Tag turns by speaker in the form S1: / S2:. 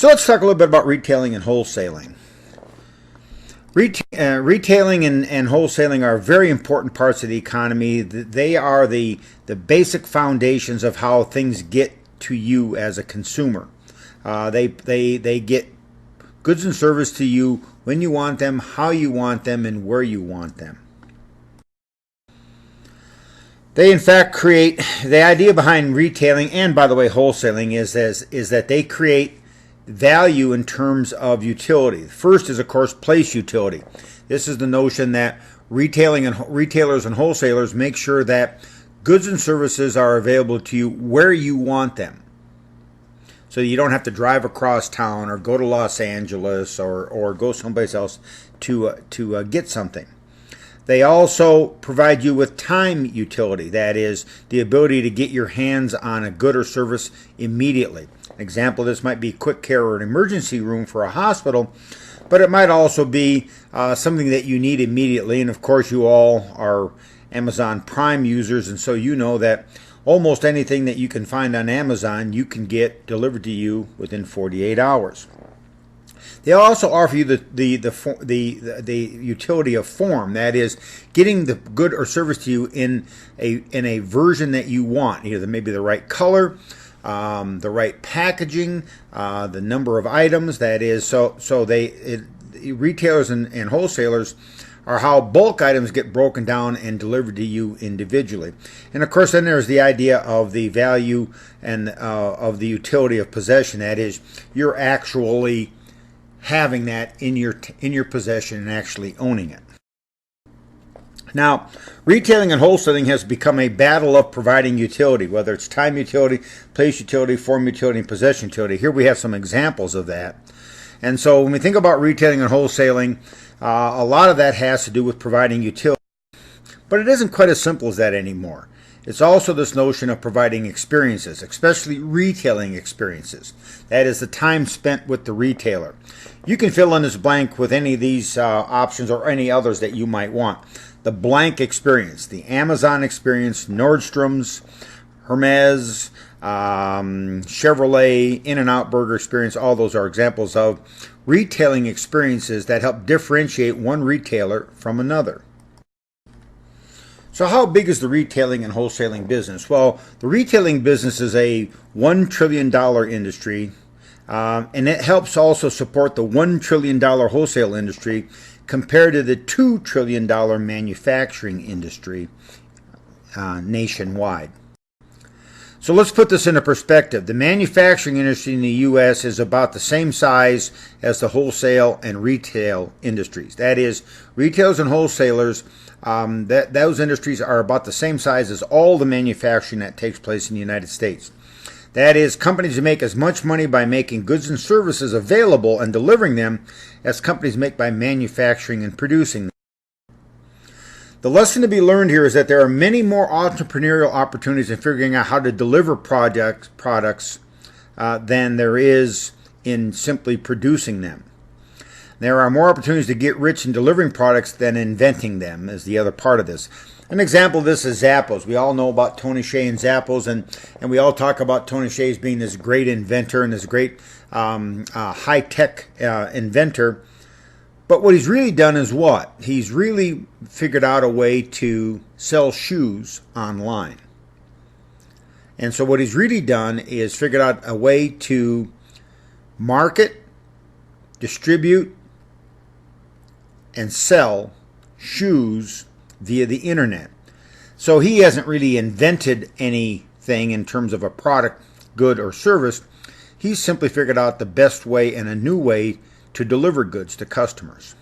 S1: So let's talk a little bit about retailing and wholesaling. Retailing and wholesaling are very important parts of the economy. They are the basic foundations of how things get to you as a consumer. They get goods and service to you when you want them, how you want them, and where you want them. They in fact create, the idea behind retailing and, by the way, wholesaling is that they create value in terms of utility. First is, of course, place utility. This is the notion that retailers and wholesalers make sure that goods and services are available to you where you want them. So you don't have to drive across town or go to Los Angeles or go someplace else to get something. They also provide you with time utility. That is, the ability to get your hands on a good or service immediately. An example of this might be quick care or an emergency room for a hospital, but it might also be something that you need immediately. And of course, you all are Amazon Prime users, and so you know that almost anything that you can find on Amazon, you can get delivered to you within 48 hours. They also offer you the utility of form. That is, getting the good or service to you in a version that you want. Either maybe the right color, the right packaging, the number of items. That is, retailers and wholesalers are how bulk items get broken down and delivered to you individually. And of course, then there's the idea of the value and of the utility of possession. That is, you're actually having that in your possession and actually owning it. Now, retailing and wholesaling has become a battle of providing utility, whether it's time utility, place utility, form utility, and possession utility. Here we have some examples of that. And so when we think about retailing and wholesaling, a lot of that has to do with providing utility. But it isn't quite as simple as that anymore. It's also this notion of providing experiences, especially retailing experiences. That is the time spent with the retailer. You can fill in this blank with any of these options or any others that you might want. The blank experience, the Amazon experience, Nordstrom's, Hermes, Chevrolet, In-N-Out Burger experience, all those are examples of retailing experiences that help differentiate one retailer from another. So how big is the retailing and wholesaling business? Well, the retailing business is a $1 trillion industry, and it helps also support the $1 trillion wholesale industry compared to the $2 trillion manufacturing industry nationwide. So let's put this into perspective. The manufacturing industry in the U.S. is about the same size as the wholesale and retail industries. That is, retailers and wholesalers, those industries are about the same size as all the manufacturing that takes place in the United States. That is, companies make as much money by making goods and services available and delivering them as companies make by manufacturing and producing them. The lesson to be learned here is that there are many more entrepreneurial opportunities in figuring out how to deliver products than there is in simply producing them. There are more opportunities to get rich in delivering products than inventing them, is the other part of this. An example of this is Zappos. We all know about Tony Hsieh and Zappos, and we all talk about Tony Hsieh as being this great inventor and this great high-tech inventor. But what he's really done is what? He's really figured out a way to sell shoes online. And so what he's really done is figured out a way to market, distribute, and sell shoes via the internet. So he hasn't really invented anything in terms of a product, good, or service. He's simply figured out the best way and a new way to deliver goods to customers.